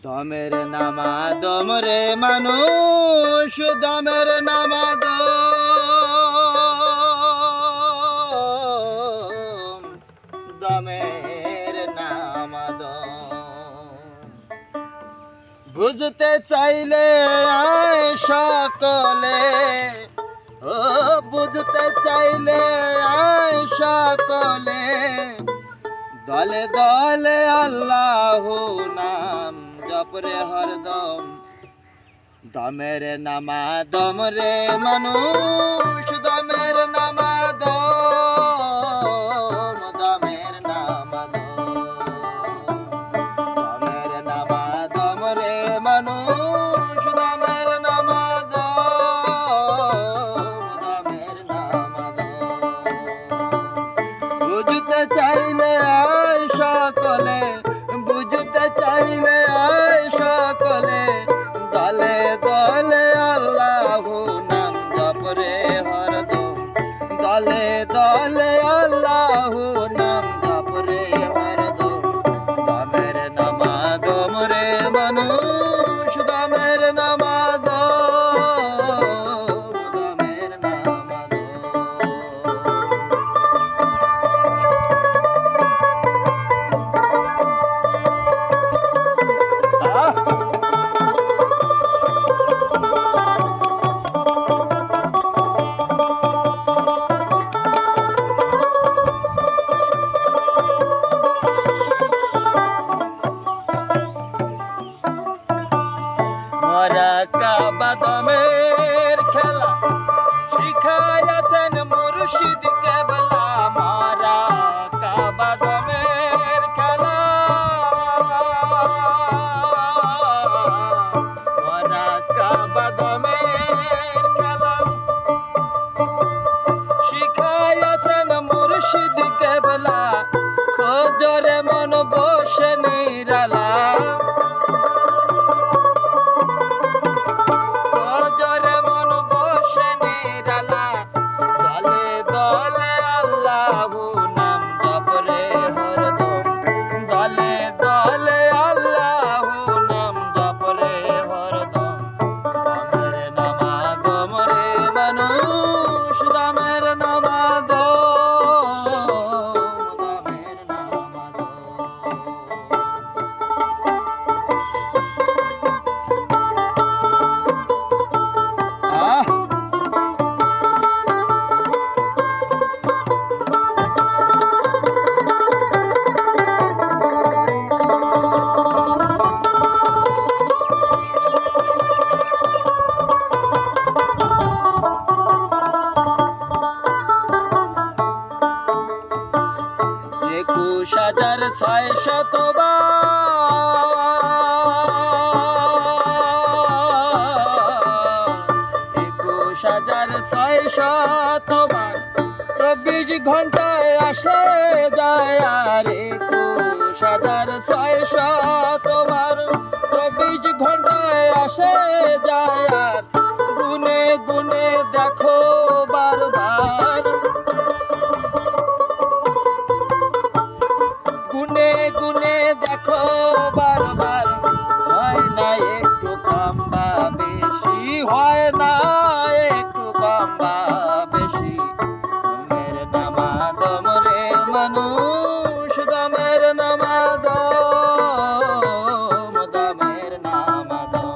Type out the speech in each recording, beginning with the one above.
দমের নামাদম রে মানুষ, দমের নামাদম, দমের নামাদম। বুঝতে চাইলে আয় সকলে, ও বুঝতে চাইলে আয় সকলে, দলে দলে আল্লাহ নাম জপরে হরদম। দমের নামাদম রে মানুষ, দমের নামাদম, দমের নামাদম, দমের নামাদম রে মানুষ, দমের নামাদম, দমের নামাদম। বুঝতে চাইলে আয় সকলে, বুঝতে চাইলে আয় সকলে, দলে দলে আল্লাহ নাম জপরে হরদম। দলে দলে আল্লাহ নাম জপরে হরদম। দমের নামাদম রে মানুষ, দমের নামাদম, দমের নামাদম। মরা কাবা দমের খেলা শিখাইয়াছেন মুর্শিদ কেবলা। মরা কাবা দমের খেলা, মরা কাবা দমের খেলা শিখাইয়াছেন মুর্শিদ কেবলা। খোঁজরে মন বসে নিরালা, খোঁজরে মন বসে নিরালা। দলে দলে আল্লাহ নাম জপরে হরদম। দলে দলে আল্লাহ নাম জপরে হরদম। দমের নামাদম রে মানুষ, দমের নামাদম, দমের নামাদম। একুশ হাজার 600 ২৪ ঘন্টায় আসে যায় আর। ২১,৬০০ ২৪ ঘন্টায় আসে যায় আর। গুনে গুনে দেখো বারবার, গুনে গুনে দেখো বারবার। হয় না একটু কম বা বেশি, হয় না একটু কম বা বেশি। দমের নামাদম রে মানুষ, দমের নামাদম, দমের নামাদম।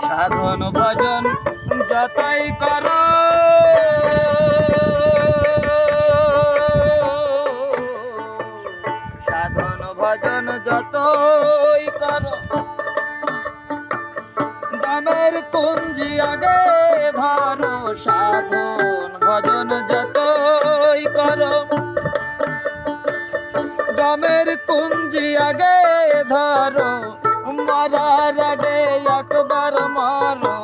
সাধন ভজন যতই করো, সাধন ভজন যতই করো, দমের কুঞ্জি আগে ধরো। সাধন ভজন যতই করো, দমের কুঞ্জি আগে ধরো। মরার আগে একবার মরো,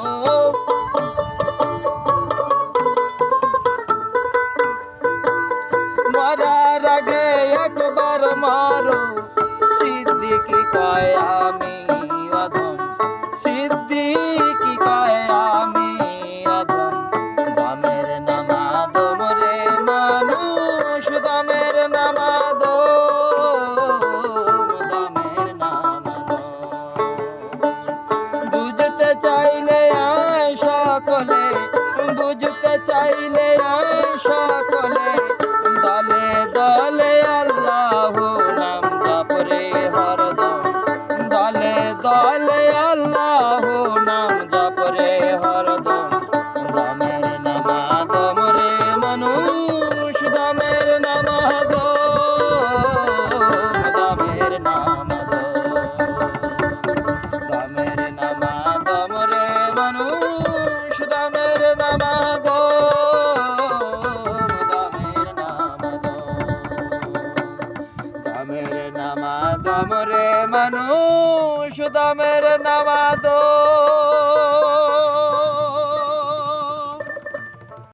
দলে আল্লাহ নাম জপ রে হরদম দমের নামাদম রে মানুষ দমের নামাদম দমের নামাদম দমের নামাদম রে মানুষ দমের নামাদম দমের নামাদম দমের নামাদম রে মানুষ দমের নামাদম